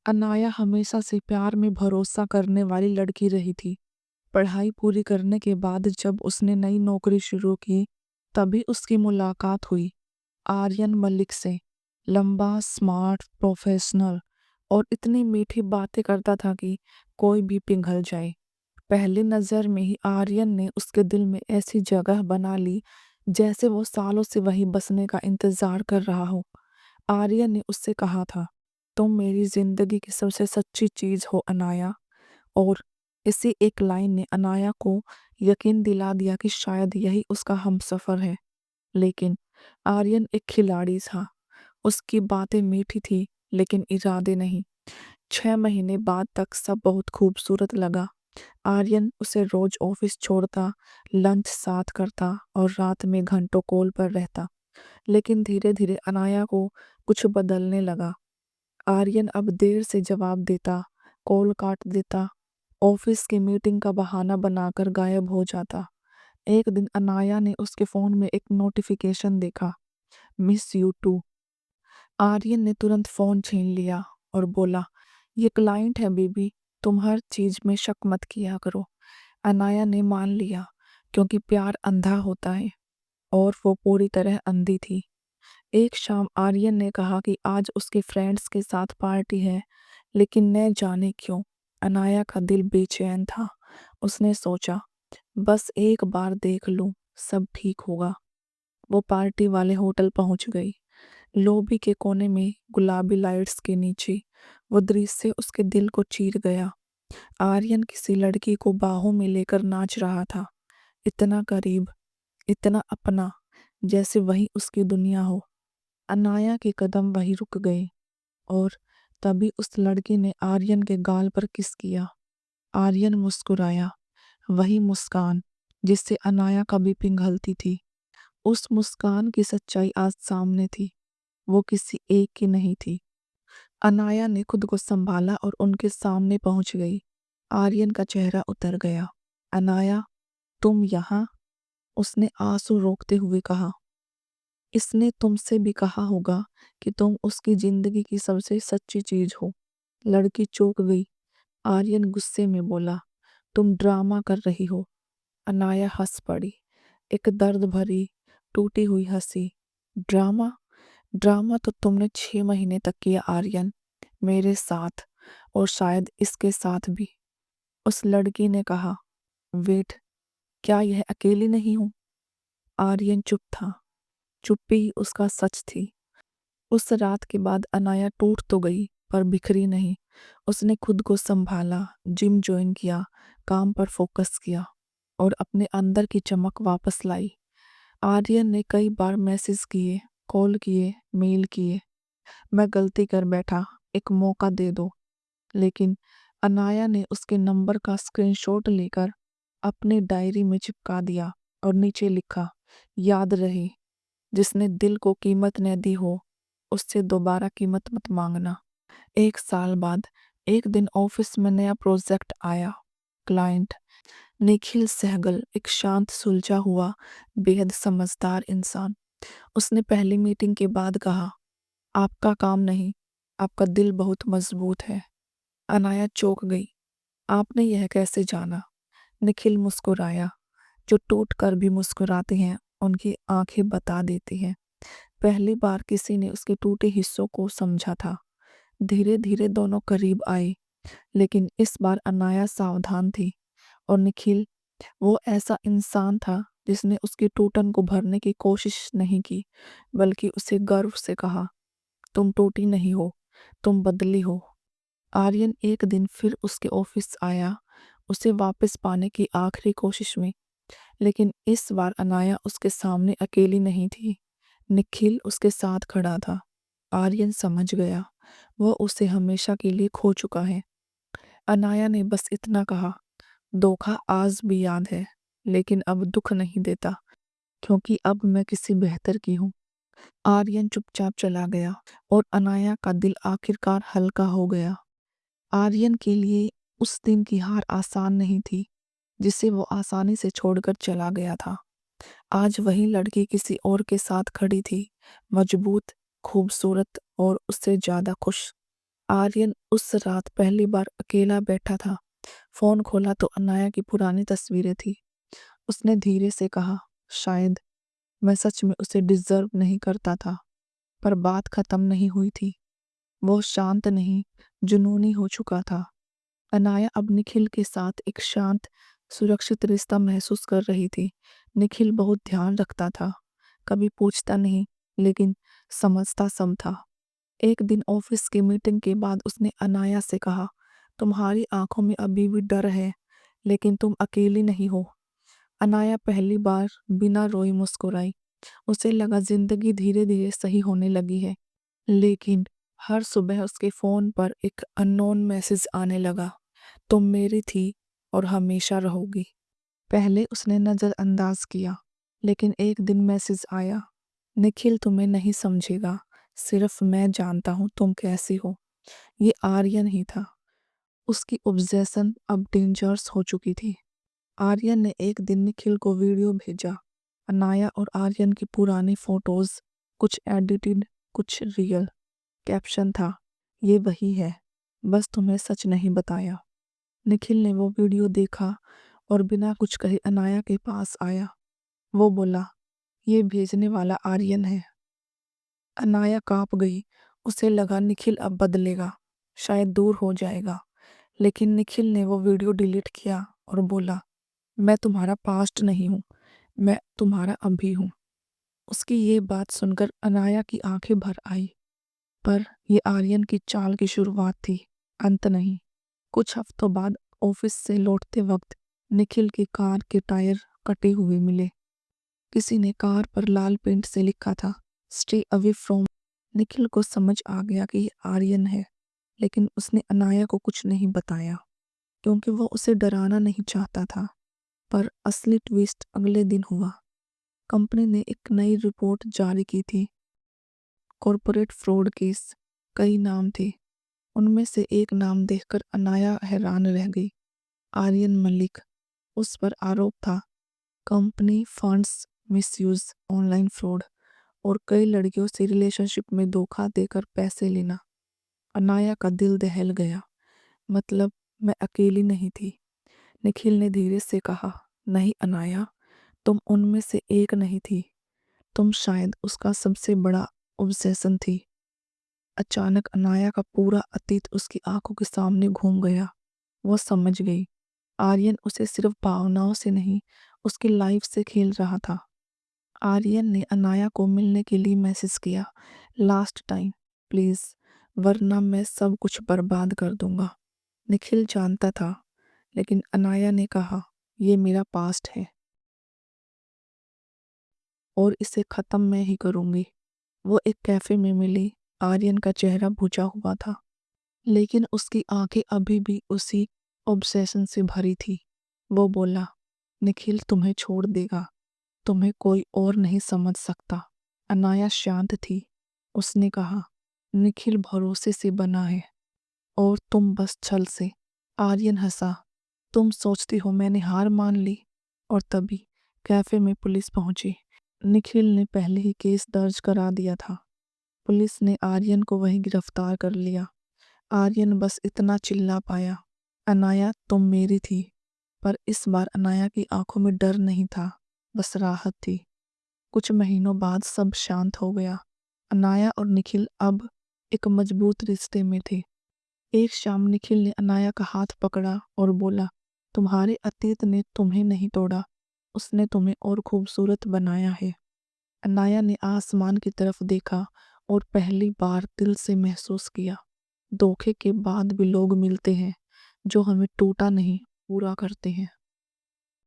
अनाया हमेशा से प्यार में भरोसा करने वाली लड़की रही थी। पढ़ाई पूरी करने के बाद जब उसने नई नौकरी शुरू की, तभी उसकी मुलाकात हुई आर्यन मलिक से। लंबा, स्मार्ट, प्रोफेशनल और इतनी मीठी बातें करता था कि कोई भी पिघल जाए। पहली नज़र में ही आर्यन ने उसके दिल में ऐसी जगह बना ली जैसे वो सालों से वहीं बसने का इंतजार कर रहा हो। आर्यन ने उससे कहा था, तुम मेरी जिंदगी की सबसे सच्ची चीज हो अनाया। और इसी एक लाइन ने अनाया को यकीन दिला दिया कि शायद यही उसका हमसफर है। लेकिन आर्यन एक खिलाड़ी था। उसकी बातें मीठी थी लेकिन इरादे नहीं। 6 महीने बाद तक सब बहुत खूबसूरत लगा। आर्यन उसे रोज ऑफिस छोड़ता, लंच साथ करता और रात में घंटों कॉल पर रहता। लेकिन धीरे धीरे अनाया को कुछ बदलने लगा। आर्यन अब देर से जवाब देता, कॉल काट देता, ऑफिस की मीटिंग का बहाना बनाकर गायब हो जाता। एक दिन अनाया ने उसके फोन में एक नोटिफिकेशन देखा, मिस यू टू। आर्यन ने तुरंत फोन छीन लिया और बोला, ये क्लाइंट है बेबी, तुम हर चीज में शक मत किया करो। अनाया ने मान लिया क्योंकि प्यार अंधा होता है और वो पूरी तरह अंधी थी। एक शाम आर्यन ने कहा कि आज उसके फ्रेंड्स के साथ पार्टी है, लेकिन न जाने क्यों अनाया का दिल बेचैन था। उसने सोचा, बस एक बार देख लूं, सब ठीक होगा। वो पार्टी वाले होटल पहुंच गई। लॉबी के कोने में गुलाबी लाइट्स के नीचे वो दृश्य उसके दिल को चीर गया। आर्यन किसी लड़की को बाहों में लेकर नाच रहा था, इतना करीब, इतना अपना, जैसे वही उसकी दुनिया हो। अनाया के कदम वहीं रुक गए और तभी उस लड़की ने आर्यन के गाल पर किस किया। आर्यन मुस्कुराया, वही मुस्कान जिससे अनाया कभी पिघलती थी। उस मुस्कान की सच्चाई आज सामने थी, वो किसी एक की नहीं थी। अनाया ने खुद को संभाला और उनके सामने पहुंच गई। आर्यन का चेहरा उतर गया। अनाया, तुम यहाँ? उसने आंसू रोकते हुए कहा। इसने तुमसे भी कहा होगा कि तुम उसकी जिंदगी की सबसे सच्ची चीज हो। लड़की चौंक गई। आर्यन गुस्से में बोला, तुम ड्रामा कर रही हो। अनाया हंस पड़ी, एक दर्द भरी, टूटी हुई हंसी। ड्रामा? ड्रामा तो तुमने 6 महीने तक किया आर्यन, मेरे साथ, और शायद इसके साथ भी। उस लड़की ने कहा। वेट, क्या यह अकेली नहीं हूं? आर्यन चुप था। चुप्पी ही उसका सच थी। उस रात के बाद अनाया टूट तो गई पर बिखरी नहीं। उसने खुद को संभाला, जिम ज्वाइन किया, काम पर फोकस किया और अपने अंदर की चमक वापस लाई। आर्यन ने कई बार मैसेज किए, कॉल किए, मेल किए, मैं गलती कर बैठा, एक मौका दे दो। लेकिन अनाया ने उसके नंबर का स्क्रीनशॉट लेकर अपनी डायरी में चिपका दिया और नीचे लिखा, याद रहे, जिसने दिल को कीमत न दी हो उससे दोबारा कीमत मत मांगना। 1 साल बाद एक दिन ऑफिस में नया प्रोजेक्ट आया। क्लाइंट निखिल सहगल, एक शांत, सुलझा हुआ, बेहद समझदार इंसान। उसने पहली मीटिंग के बाद कहा, आपका काम नहीं, आपका दिल बहुत मजबूत है। अनाया चौंक गई। आपने यह कैसे जाना? निखिल मुस्कुराया। जो टूट कर भी मुस्कुराते हैं उनकी आंखें बता देती हैं। पहली बार किसी ने उसके टूटे हिस्सों को समझा था। धीरे धीरे दोनों करीब आए, लेकिन इस बार अनाया सावधान थी और निखिल, वो ऐसा इंसान था जिसने उसकी टूटन को भरने की कोशिश नहीं की, बल्कि उसे गर्व से कहा, तुम टूटी नहीं हो, तुम बदली हो। आर्यन एक दिन फिर उसके ऑफिस आया, उसे वापस पाने की आखिरी कोशिश में। लेकिन इस बार अनाया उसके सामने अकेली नहीं थी। निखिल उसके साथ खड़ा था। आर्यन समझ गया, वह उसे हमेशा के लिए खो चुका है। अनाया ने बस इतना कहा, धोखा आज भी याद है, लेकिन अब दुख नहीं देता, क्योंकि अब मैं किसी बेहतर की हूँ। आर्यन चुपचाप चला गया और अनाया का दिल आखिरकार हल्का हो गया। आर्यन के लिए उस दिन की हार आसान नहीं थी, जिसे वो आसानी से छोड़कर चला गया था। आज वही लड़की किसी और के साथ खड़ी थी, मजबूत, खूबसूरत और उससे ज्यादा खुश। आर्यन उस रात पहली बार अकेला बैठा था। फोन खोला तो अनाया की पुरानी तस्वीरें थी। उसने धीरे से कहा, शायद मैं सच में उसे डिजर्व नहीं करता था। पर बात खत्म नहीं हुई थी। वो शांत नहीं, जुनूनी हो चुका था। अनाया अब निखिल के साथ एक शांत, सुरक्षित रिश्ता महसूस कर रही थी। निखिल बहुत ध्यान रखता था, कभी पूछता नहीं, लेकिन समझता सब था। एक दिन ऑफिस की मीटिंग के बाद उसने अनाया से कहा, तुम्हारी आंखों में अभी भी डर है, लेकिन तुम अकेली नहीं हो। अनाया पहली बार बिना रोई मुस्कुराई। उसे लगा जिंदगी धीरे धीरे सही होने लगी है। लेकिन हर सुबह उसके फोन पर एक अननोन मैसेज आने लगा, तुम मेरी थी और हमेशा रहोगी। पहले उसने नजरअंदाज किया, लेकिन एक दिन मैसेज आया, निखिल तुम्हें नहीं समझेगा, सिर्फ मैं जानता हूं तुम कैसी हो। ये आर्यन ही था। उसकी ऑब्सेशन अब डेंजरस हो चुकी थी। आर्यन ने एक दिन निखिल को वीडियो भेजा, अनाया और आर्यन की पुरानी फोटोज, कुछ एडिटेड कुछ रियल। कैप्शन था, ये वही है, बस तुम्हें सच नहीं बताया। निखिल ने वो वीडियो देखा और बिना कुछ कहे अनाया के पास आया। वो बोला, ये भेजने वाला आर्यन है। अनाया कांप गई। उसे लगा निखिल अब बदलेगा, शायद दूर हो जाएगा। लेकिन निखिल ने वो वीडियो डिलीट किया और बोला, मैं तुम्हारा पास्ट नहीं हूँ, मैं तुम्हारा अभी हूँ। उसकी ये बात सुनकर अनाया की आंखें भर आई। पर ये आर्यन की चाल की शुरुआत थी, अंत नहीं। कुछ हफ्तों बाद ऑफिस से लौटते वक्त निखिल की कार के टायर कटे हुए मिले। किसी ने कार पर लाल पेंट से लिखा था, स्टे अवे फ्रॉम। निखिल को समझ आ गया कि ये आर्यन है, लेकिन उसने अनाया को कुछ नहीं बताया, क्योंकि वो उसे डराना नहीं चाहता था। पर असली ट्विस्ट अगले दिन हुआ। कंपनी ने एक नई रिपोर्ट जारी की थी। कॉरपोरेट फ्रॉड केस, कई नाम थे। उनमें से एक नाम देखकर अनाया हैरान रह गई, आर्यन मलिक। उस पर आरोप था company funds misuse, online fraud और कई लड़कियों से रिलेशनशिप में धोखा देकर पैसे लेना। अनाया का दिल दहल गया। मतलब मैं अकेली नहीं थी। निखिल ने धीरे से कहा, नहीं अनाया, तुम उनमें से एक नहीं थी। तुम शायद उसका सबसे बड़ा ऑब्सेशन थी। अचानक अनाया का पूरा अतीत उसकी आंखों के सामने घूम गया। वो समझ गई, आर्यन उसे सिर्फ भावनाओं से नहीं, उसकी लाइफ से खेल रहा था। आर्यन ने अनाया को मिलने के लिए मैसेज किया, लास्ट टाइम प्लीज, वरना मैं सब कुछ बर्बाद कर दूंगा। निखिल जानता था, लेकिन अनाया ने कहा, ये मेरा पास्ट है और इसे खत्म मैं ही करूंगी। वो एक कैफे में मिली। आर्यन का चेहरा बुझा हुआ था, लेकिन उसकी आंखें अभी भी उसी ऑब्सेशन से भरी थी। वो बोला, निखिल तुम्हें छोड़ देगा, तुम्हें कोई और नहीं समझ सकता। अनाया शांत थी। उसने कहा, निखिल भरोसे से बना है और तुम बस छल से। आर्यन हंसा, तुम सोचती हो मैंने हार मान ली। और तभी कैफे में पुलिस पहुंची। निखिल ने पहले ही केस दर्ज करा दिया था। पुलिस ने आर्यन को वहीं गिरफ्तार कर लिया। आर्यन बस इतना चिल्ला पाया, अनाया तुम मेरी थी। पर इस बार अनाया की आंखों में डर नहीं था, बस राहत थी। कुछ महीनों बाद सब शांत हो गया। अनाया और निखिल अब एक मजबूत रिश्ते में थे। एक शाम निखिल ने अनाया का हाथ पकड़ा और बोला, तुम्हारे अतीत ने तुम्हें नहीं तोड़ा, उसने तुम्हें और खूबसूरत बनाया है। अनाया ने आसमान की तरफ देखा और पहली बार दिल से महसूस किया, धोखे के बाद भी लोग मिलते हैं जो हमें टूटा नहीं, पूरा करते हैं।